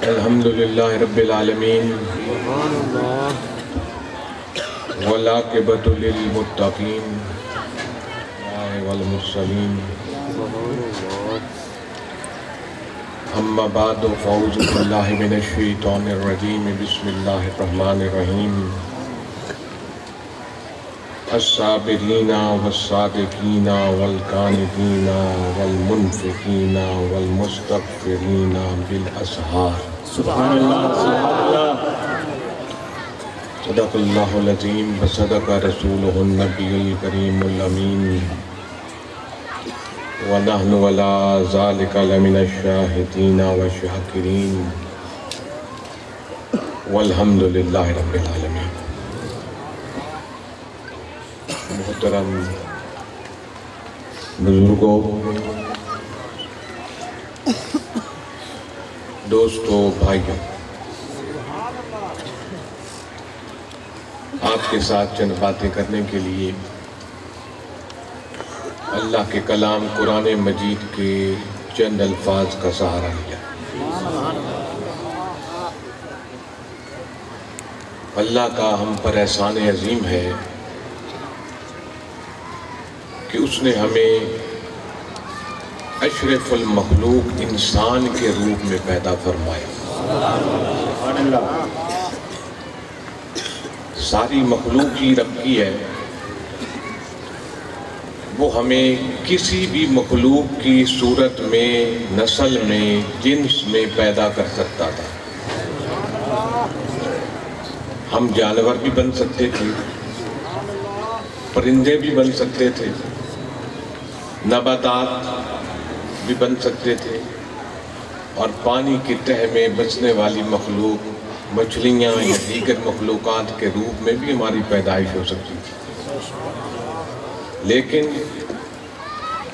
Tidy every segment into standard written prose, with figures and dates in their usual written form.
الحمدللہ رب العالمین والعاقبۃ للمتقین والمرسلین اما بعد فاعوذ باللہ من الشیطان الرجیم بسم اللہ الرحمن الرحیم الصابرین والصادقین والقانتین والمنفقین والمستغفرین بالاسحار سبحان اللہ سبحان اللہ صدق اللہ العظیم وصدق رسولہ النبی الکریم الامین ونحن ولا ذالک لمن الشاہدین والشاکرین والحمدللہ رب العالمین۔ محترم بزرگوں، دوستوں، بھائیوں، آپ کے ساتھ چند باتیں کرنے کے لیے اللہ کے کلام قرآن مجید کے چند الفاظ کا سہارا لیا۔ اللہ کا ہم پر احسان عظیم ہے کہ اس نے ہمیں اشرف المخلوق انسان کے روپ میں پیدا فرمایا۔ ساری مخلوق ہی رب کی ہے، وہ ہمیں کسی بھی مخلوق کی صورت میں، نسل میں، جنس میں پیدا کر سکتا تھا۔ ہم جانور بھی بن سکتے تھے، پرندے بھی بن سکتے تھے، نباتات بھی بن سکتے تھے، اور پانی کی تہہ میں بسنے والی مخلوق، مچھلیاں یا دیگر مخلوقات کے روپ میں بھی ہماری پیدائش ہو سکتی تھی۔ لیکن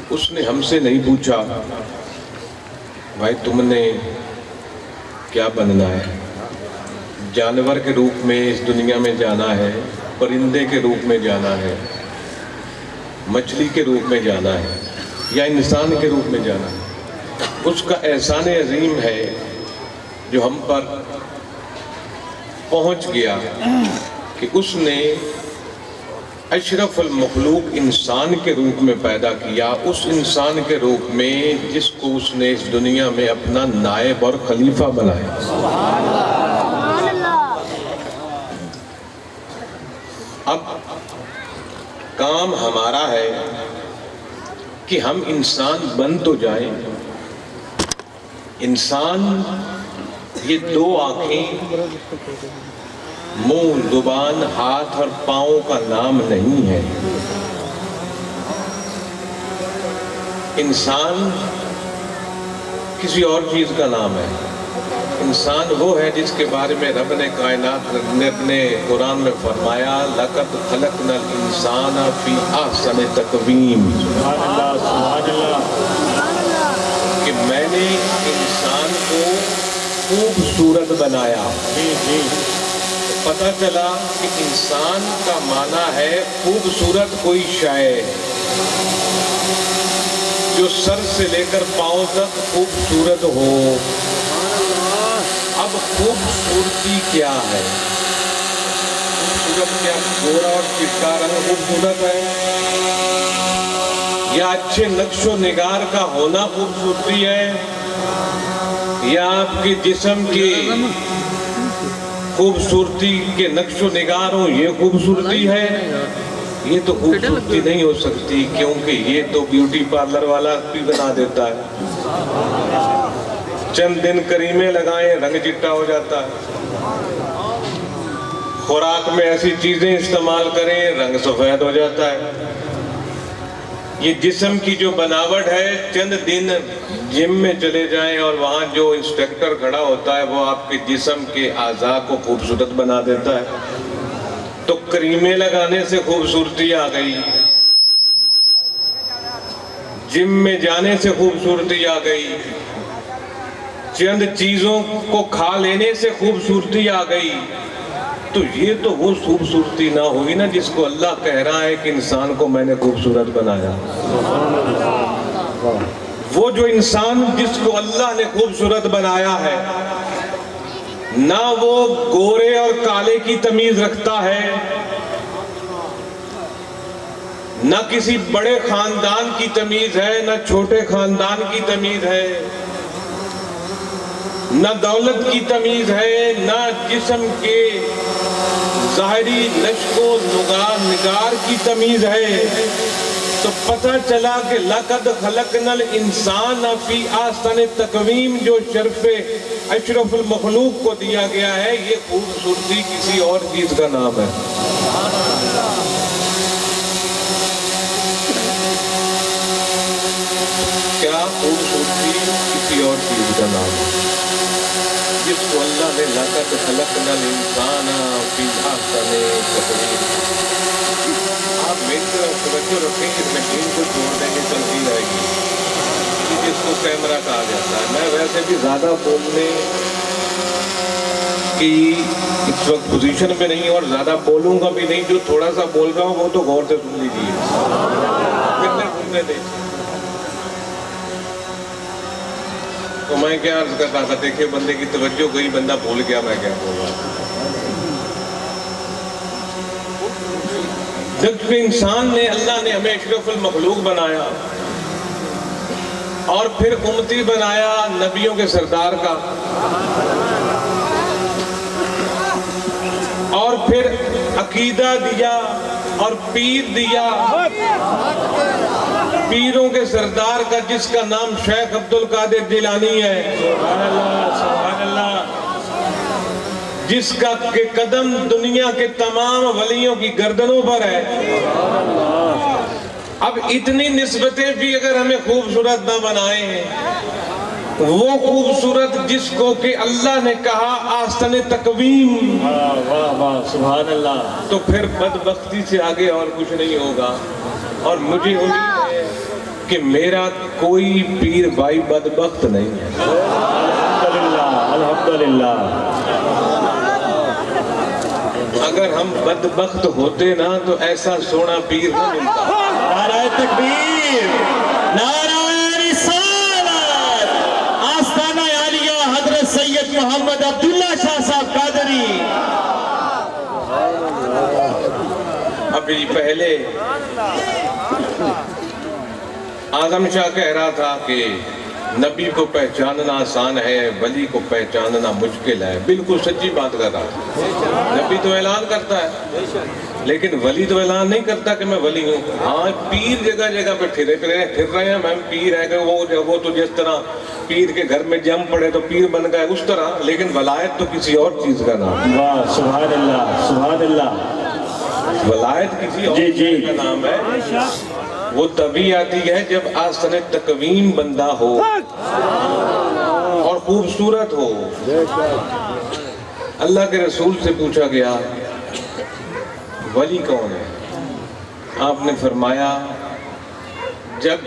اس نے ہم سے نہیں پوچھا بھائی تم نے کیا بننا ہے، جانور کے روپ میں اس دنیا میں جانا ہے، پرندے کے روپ میں جانا ہے، مچھلی کے روپ میں جانا ہے، یا انسان کے روپ میں جانا ہے۔ اس کا احسان عظیم ہے جو ہم پر پہنچ گیا کہ اس نے اشرف المخلوق انسان کے روپ میں پیدا کیا، اس انسان کے روپ میں جس کو اس نے اس دنیا میں اپنا نائب اور خلیفہ بنایا۔ اب کام ہمارا ہے کہ ہم انسان بن تو جائیں۔ انسان یہ دو آنکھیں، منہ، زبان، ہاتھ اور پاؤں کا نام نہیں ہے۔ انسان کسی اور چیز کا نام ہے۔ انسان وہ ہے جس کے بارے میں رب نے کائنات نے اپنے قرآن میں فرمایا لَقَدْ خَلَقْنَا الْإِنسَانَ فِي أَحْسَنِ تَقْوِيمٍ، کہ میں نے انسان کو خوبصورت بنایا۔ پتہ چلا کہ انسان کا معنی ہے خوبصورت کوئی شے جو سر سے لے کر پاؤں تک خوبصورت ہو۔ اب خوبصورتی کیا ہے؟ خوبصورت کیا گورا اور چٹا رنگ خوبصورت ہے، یا اچھے نقش و نگار کا ہونا خوبصورتی ہے، یا آپ کے جسم کی خوبصورتی کے نقش و نگار ہوں یہ خوبصورتی ہے؟ یہ تو خوبصورتی نہیں ہو سکتی، کیونکہ یہ تو بیوٹی پارلر والا بھی بنا دیتا ہے۔ چند دن کریمیں لگائیں رنگ چٹا ہو جاتا ہے، خوراک میں ایسی چیزیں استعمال کریں رنگ سفید ہو جاتا ہے۔ یہ جسم کی جو بناوٹ ہے، چند دن جم میں چلے جائیں اور وہاں جو انسٹرکٹر کھڑا ہوتا ہے وہ آپ کے جسم کے اعضاء کو خوبصورت بنا دیتا ہے۔ تو کریمیں لگانے سے خوبصورتی آ گئی، جم میں جانے سے خوبصورتی آ گئی، چند چیزوں کو کھا لینے سے خوبصورتی آ گئی، تو یہ تو وہ خوبصورتی نہ ہوگی نا جس کو اللہ کہہ رہا ہے کہ انسان کو میں نے خوبصورت بنایا۔ وہ جو انسان جس کو اللہ نے خوبصورت بنایا ہے نہ وہ گورے اور کالے کی تمیز رکھتا ہے، نہ کسی بڑے خاندان کی تمیز ہے، نہ چھوٹے خاندان کی تمیز ہے، نہ دولت کی تمیز ہے، نہ جسم کے ظاہری نشق و نگار کی تمیز ہے۔ تو پتہ چلا کہ لَقَدْ خَلَقْنَا الْإِنسَانَ فِي أَحْسَنِ تَقْوِيمٍ جو شرف اشرف المخلوق کو دیا گیا ہے، یہ خوبصورتی کسی اور چیز کا نام ہے۔ کیا خوبصورتی کسی اور چیز کا نام ہے، جس کو اللہ نے لَقَدْ خَلَقْنَا الْإِنسَانَ فِي أَحْسَنِ تَقْوِيمٍ۔ آپ میری طرف توجہ رکھیں، اس مشین کو چھوڑ دیں گے چلتی رہے گی، جس کو کیمرہ کہا جاتا ہے۔ میں ویسے بھی زیادہ بولنے کی اس وقت پوزیشن پہ نہیں اور زیادہ بولوں گا بھی نہیں، جو تھوڑا سا بول رہا ہوں وہ تو غور سے سن لیجیے، پھر میں سننے دیں۔ تو میں کیا عرض کرتا تھا، دیکھیں بندے کی توجہ گئی، بندہ بھول گیا میں کیا بول رہا تھا۔ جب انسان نے، اللہ نے ہمیں اشرف المخلوق بنایا اور پھر امتی بنایا نبیوں کے سردار کا، اور پھر عقیدہ دیا اور پیر دیا، پیروں کے سردار کا جس کا نام شیخ عبد القادر جیلانی ہے، سبحان اللہ سبحان اللہ، جس کا کہ قدم دنیا کے تمام ولیوں کی گردنوں پر ہے۔ اب اتنی نسبتیں بھی اگر ہمیں خوبصورت نہ بنائیں، وہ خوبصورت جس کو کہ اللہ نے کہا آستن تقویم، واہ واہ واہ سبحان اللہ، تو پھر بدبختی سے آگے اور کچھ نہیں ہوگا۔ اور مجھے امید ہے کہ میرا کوئی پیر بھائی بدبخت نہیں ہے۔ الحمدللہ الحمدللہ۔ اگر ہم بدبخت ہوتے نا تو ایسا سونا پیر نہ ملتا۔ نعرہ تکبیر، نعرہ رسالت، آستانہ عالیہ حضرت سید محمد عبداللہ شاہ صاحب قادری۔ ابھی پہلے اعظم شاہ کہہ رہا تھا کہ نبی کو پہچاننا آسان ہے، ولی کو پہچاننا مشکل ہے۔ بالکل سچی بات کر رہا تھا۔ نبی تو اعلان کرتا ہے لیکن ولی تو اعلان نہیں کرتا کہ میں ولی ہوں۔ ہاں پیر جگہ جگہ پہ پھر رہے ہیں، میں پیر ہے کہ وہ تو جس طرح پیر کے گھر میں جم پڑے تو پیر بن گئے اس طرح، لیکن ولایت تو کسی اور چیز کا نام ہے۔ واہ سبحان اللہ سبحان اللہ۔ ولایت کسی اور جی چیز کا نام ہے۔ وہ تبھی آتی ہے جب آستن تقویم بندہ ہو اور خوبصورت ہو۔ اللہ کے رسول سے پوچھا گیا ولی کون ہے؟ آپ نے فرمایا جب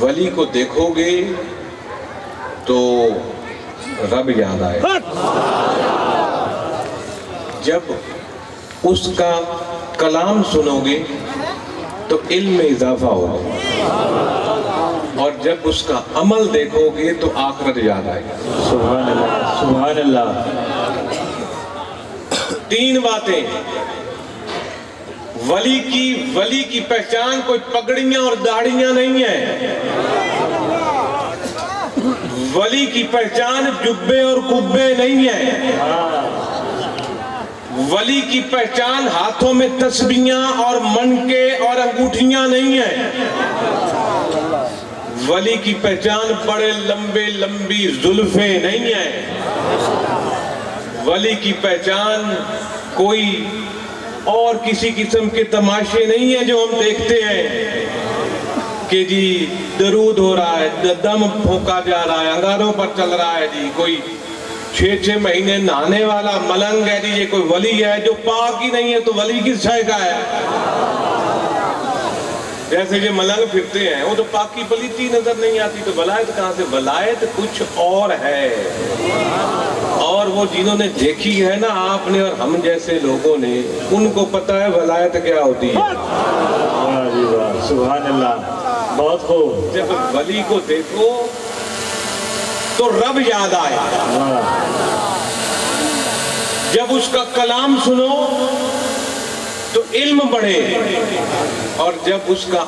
ولی کو دیکھو گے تو رب یاد آئے، جب اس کا کلام سنو گے تو علم میں اضافہ ہوگا، اور جب اس کا عمل دیکھو گے تو آخرت یاد آئے گا۔ سبحان اللہ سبحان اللہ۔ تین باتیں ولی کی پہچان کوئی پگڑیاں اور داڑھیاں نہیں ہیں۔ ولی کی پہچان جبے اور قبے نہیں ہیں۔ ولی کی پہچان ہاتھوں میں تسبیحاں اور منکے اور انگوٹھیاں نہیں ہیں۔ ولی کی پہچان بڑے لمبی زلفیں نہیں ہیں۔ ولی کی پہچان کوئی اور کسی قسم کے تماشے نہیں ہیں جو ہم دیکھتے ہیں کہ جی درود ہو رہا ہے، دم پھونکا جا رہا ہے، انگاروں پر چل رہا ہے، جی کوئی 6 مہینے نہانے والا ملنگ ہے، جی یہ کوئی ولی ہے۔ جو پاک ہی نہیں ہے تو ولی کس شے کا ہے؟ جیسے یہ ملنگ پھرتے ہیں، وہ تو پاکی پلیتی نظر نہیں آتی، تو ولایت کہاں سے؟ ولایت کچھ اور ہے، اور وہ جنہوں نے دیکھی ہے نا آپ نے اور ہم جیسے لوگوں نے، ان کو پتہ ہے ولایت کیا ہوتی ہے۔ واہ جی واہ سبحان اللہ، بہت خوب۔ جب ولی کو دیکھو تو رب یاد آئے، جب اس کا کلام سنو تو علم بڑھے، اور جب اس کا